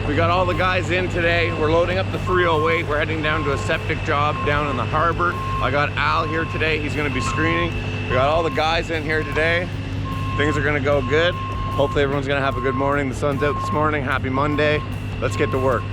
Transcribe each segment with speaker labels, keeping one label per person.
Speaker 1: We got all the guys in today. We're loading up the 308. We're heading down to a septic job down in the harbor. I got Al here today. He's gonna be screening. We got all the guys in here today. Things are gonna go good. Hopefully everyone's gonna have a good morning. The sun's out this morning. Happy Monday. Let's get to work.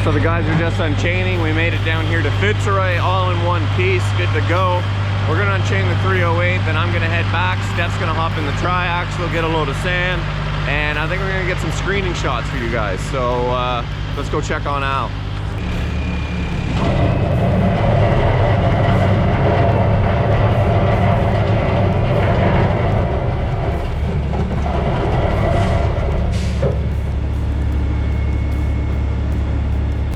Speaker 1: So the guys are just unchaining. We made it down here to Fitzroy all in one piece, good to go. We're gonna unchain the 308, then I'm gonna head back. Steph's gonna hop in the triaxle, get a load of sand, and I think we're gonna get some screening shots for you guys. So let's go check on Al.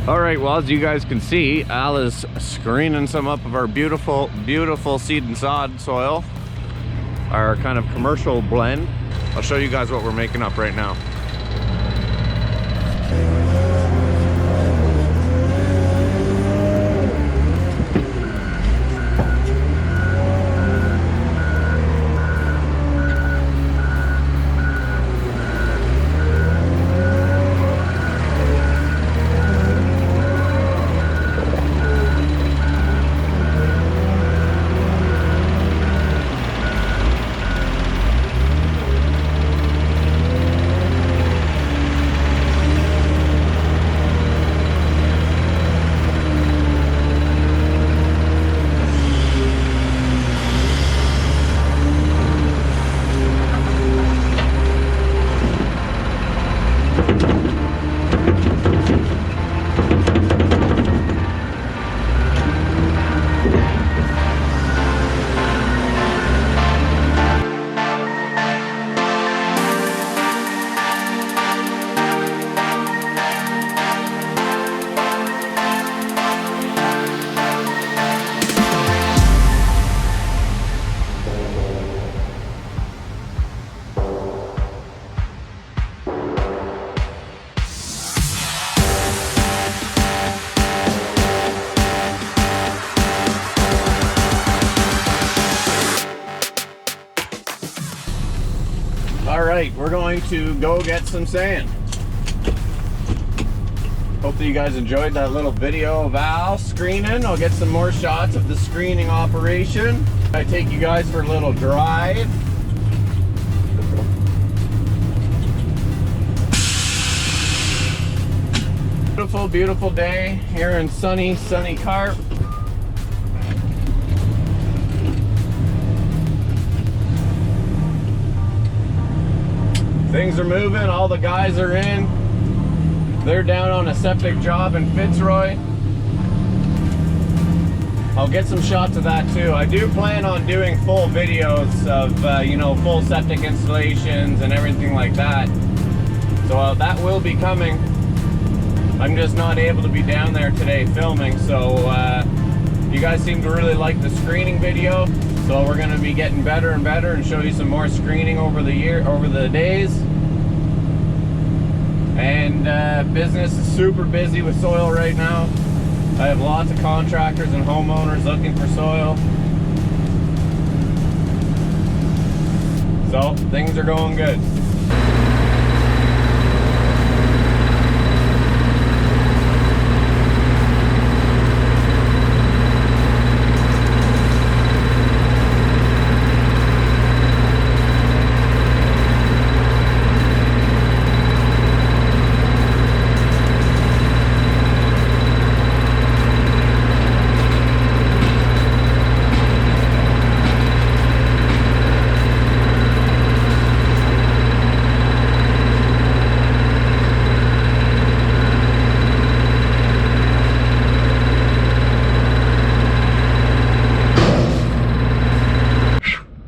Speaker 1: All right, well, as you guys can see, Al is screening some up of our beautiful, beautiful seed and sod soil, our kind of commercial blend. I'll show you guys what we're making up right now. All right, we're going to go get some sand. Hopefully you guys enjoyed that little video of Al screening. I'll get some more shots of the screening operation. I take you guys for a little drive. Beautiful, beautiful day here in sunny Carp. Things are moving, all the guys are in. They're down on a septic job in Fitzroy. I'll get some shots of that too. I do plan on doing full videos of, you know, full septic installations and everything like that. So that will be coming. I'm just not able to be down there today filming. So you guys seem to really like the screening video. So we're gonna be getting better and better and show you some more screening over the days. And business is super busy with soil right now. I have lots of contractors and homeowners looking for soil. So things are going good.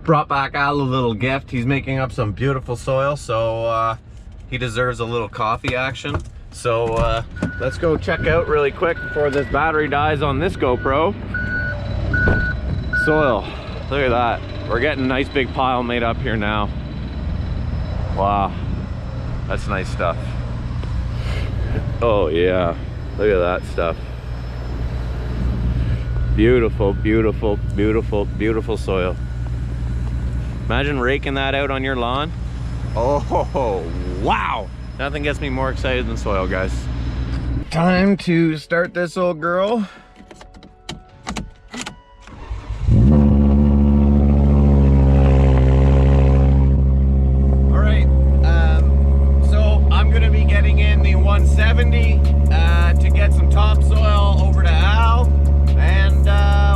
Speaker 1: Brought back Al a little gift. He's making up some beautiful soil, so he deserves a little coffee action. So let's go check out really quick before this battery dies on this GoPro. Soil, look at that. We're getting a nice big pile made up here now. Wow, that's nice stuff. Oh yeah, look at that stuff. Beautiful, beautiful, beautiful, beautiful soil. Imagine raking that out on your lawn. Oh, wow. Nothing gets me more excited than soil, guys. Time to start this old girl. All right, so I'm gonna be getting in the 170 to get some topsoil over to Al, and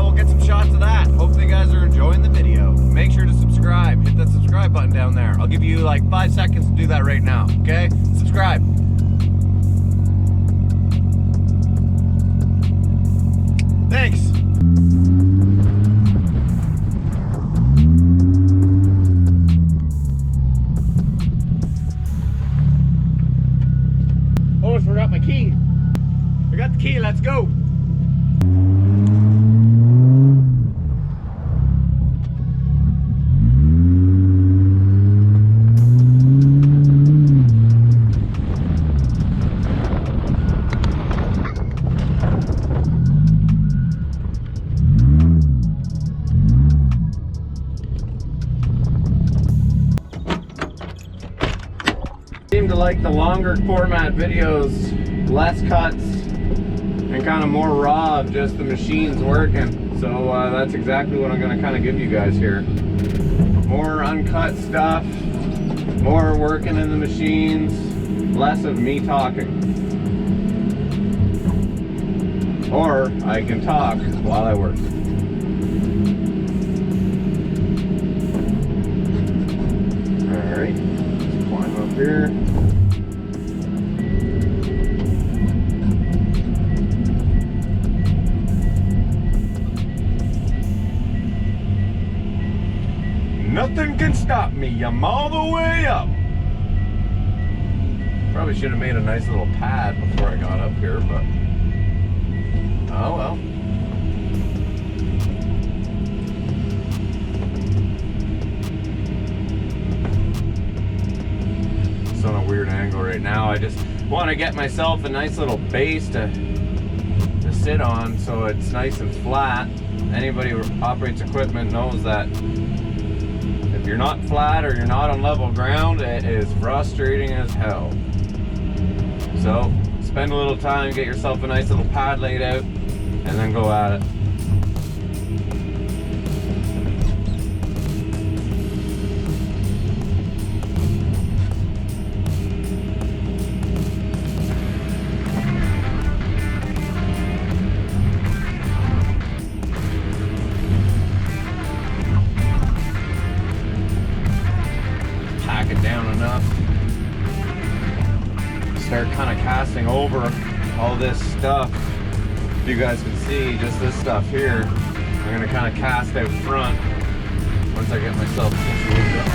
Speaker 1: we'll get some shots of that. Hopefully you guys are enjoying the video. Make sure to subscribe. Hit that subscribe button down there. I'll give you like 5 seconds to do that right now, okay? Subscribe. Thanks. Almost forgot my key. I got the key, let's go. Seem to like the longer format videos, less cuts, and kind of more raw of just the machines working. So that's exactly what I'm going to kind of give you guys here. More uncut stuff, more working in the machines, less of me talking. Or I can talk while I work. Alright, let's climb up here. Nothing can stop me, I'm all the way up. Probably should have made a nice little pad before I got up here, but oh well. It's on a weird angle right now. I just want to get myself a nice little base to sit on so it's nice and flat. Anybody who operates equipment knows that if you're not flat or you're not on level ground, it is frustrating as hell. So spend a little time, get yourself a nice little pad laid out, and then go at it. Pack it down enough. Start kind of casting over all this stuff. You guys can see just this stuff here. I'm gonna kind of cast out front once I get myself situated up.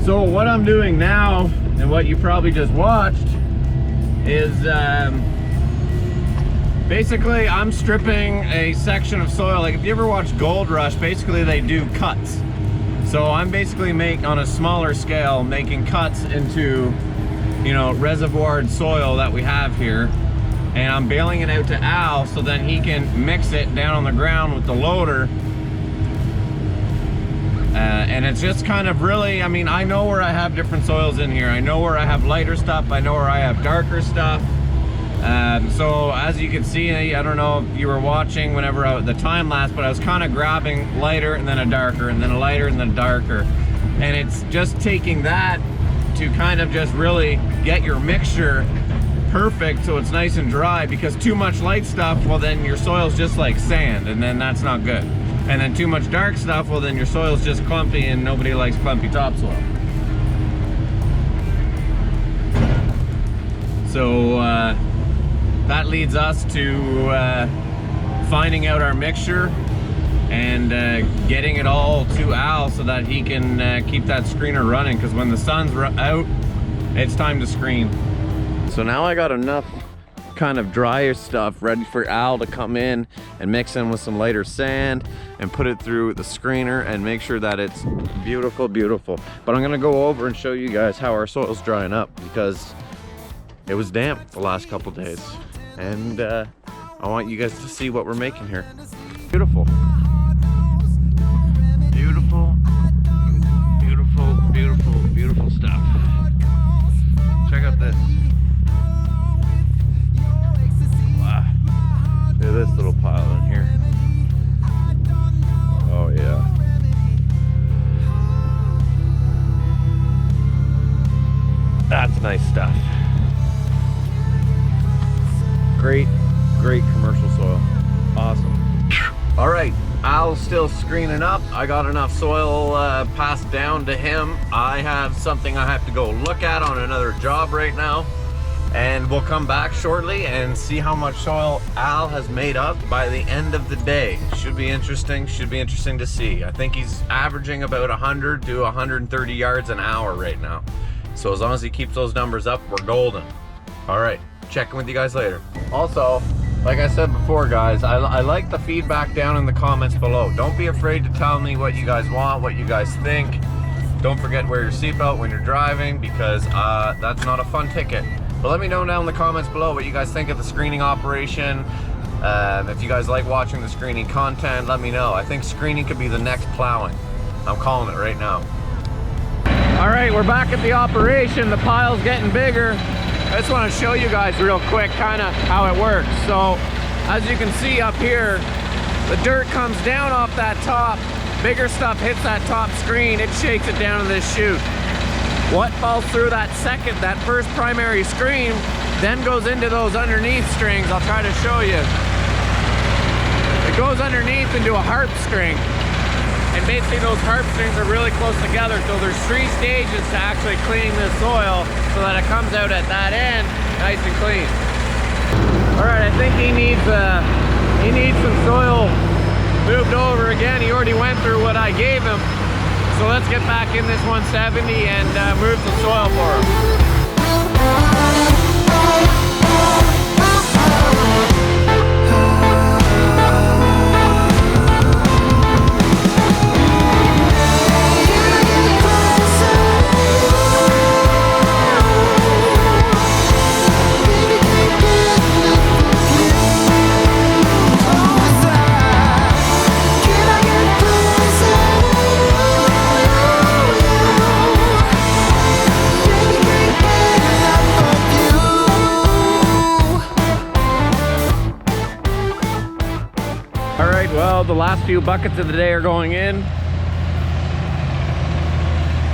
Speaker 1: So what I'm doing now, and what you probably just watched, is basically I'm stripping a section of soil. Like if you ever watch Gold Rush, basically they do cuts. So I'm basically on a smaller scale, making cuts into, you know, reservoired soil that we have here. And I'm bailing it out to Al so then he can mix it down on the ground with the loader. And it's just kind of really, I mean, I know where I have different soils in here. I know where I have lighter stuff. I know where I have darker stuff. So as you can see, I don't know if you were watching whenever the time lapse, but I was kind of grabbing lighter and then a darker and then a lighter and then darker. And it's just taking that to kind of just really get your mixture perfect so it's nice and dry, because too much light stuff, well then your soil's just like sand, and then that's not good. And then too much dark stuff, well then your soil's just clumpy, and nobody likes clumpy topsoil. So that leads us to finding out our mixture and getting it all to Al so that he can keep that screener running, because when the sun's out, it's time to screen. So now I got enough kind of drier stuff ready for Al to come in and mix in with some lighter sand and put it through the screener and make sure that it's beautiful, beautiful. But I'm gonna go over and show you guys how our soil's drying up, because it was damp the last couple days. And I want you guys to see what we're making here. Beautiful. Beautiful, beautiful, beautiful, beautiful stuff. Check out this. Wow. Look at this little pile in here. Oh yeah. That's nice stuff. Great, great commercial soil. Awesome. All right, Al's still screening up. I got enough soil passed down to him. I have something I have to go look at on another job right now, and we'll come back shortly and see how much soil Al has made up by the end of the day. Should be interesting to see. I think he's averaging about 100 to 130 yards an hour right now. So as long as he keeps those numbers up, we're golden. All right, checking with you guys later. Also, like I said before, guys, I like the feedback down in the comments below. Don't be afraid to tell me what you guys want, what you guys think. Don't forget to wear your seatbelt when you're driving, because that's not a fun ticket. But let me know down in the comments below what you guys think of the screening operation. If you guys like watching the screening content, let me know. I think screening could be the next plowing. I'm calling it right now. All right, we're back at the operation. The pile's getting bigger. I just want to show you guys real quick kind of how it works. So as you can see up here, the dirt comes down off that top, bigger stuff hits that top screen, it shakes it down to this chute. What falls through that first primary screen then goes into those underneath strings. I'll try to show you. It goes underneath into a harp string. And basically those harp strings are really close together, so there's 3 stages to actually cleaning this soil so that it comes out at that end nice and clean. All right, I think he needs some soil moved over again. He already went through what I gave him. So let's get back in this 170 and move some soil for him. Well, the last few buckets of the day are going in.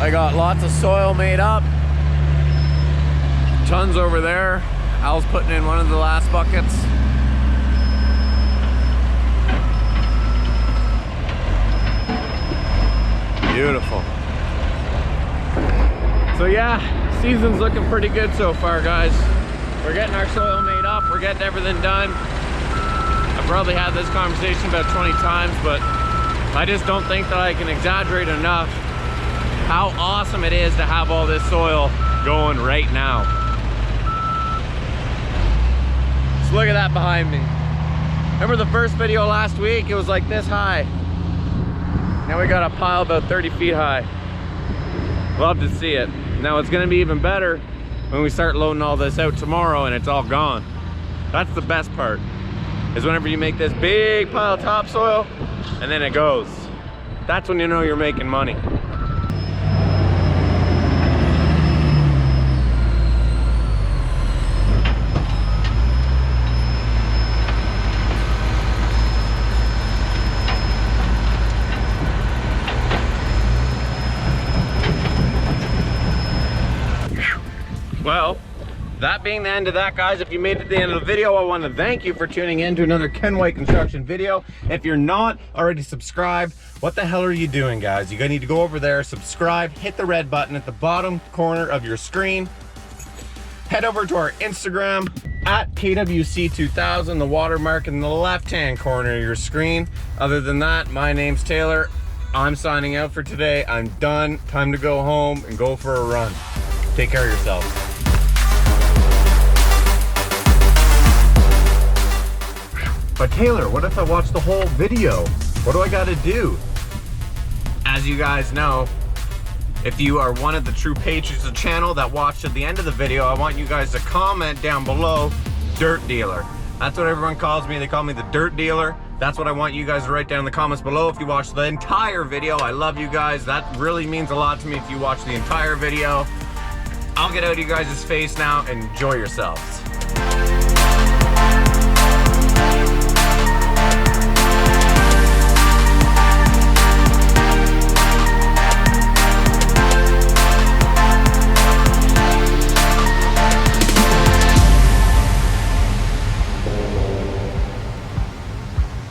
Speaker 1: I got lots of soil made up. Tons over there. Al's putting in one of the last buckets. Beautiful. So yeah, season's looking pretty good so far, guys. We're getting our soil made up. We're getting everything done. I've probably had this conversation about 20 times, but I just don't think that I can exaggerate enough how awesome it is to have all this soil going right now. Just look at that behind me. Remember the first video last week? It was like this high. Now we got a pile about 30 feet high. Love to see it. Now it's gonna be even better when we start loading all this out tomorrow and it's all gone. That's the best part, is whenever you make this big pile of topsoil and then it goes. That's when you know you're making money. Well, that being the end of that, guys, if you made it to the end of the video, I want to thank you for tuning in to another Ken White Construction video. If you're not already subscribed, what the hell are you doing, guys? You need to go over there, subscribe, hit the red button at the bottom corner of your screen. Head over to our Instagram at KWC2000, the watermark in the left-hand corner of your screen. Other than that, my name's Taylor. I'm signing out for today. I'm done. Time to go home and go for a run. Take care of yourself. But Taylor, what if I watch the whole video? What do I gotta do? As you guys know, if you are one of the true patrons of the channel that watched at the end of the video, I want you guys to comment down below, Dirt Dealer. That's what everyone calls me. They call me the Dirt Dealer. That's what I want you guys to write down in the comments below if you watch the entire video. I love you guys. That really means a lot to me if you watch the entire video. I'll get out of you guys' face now. Enjoy yourselves.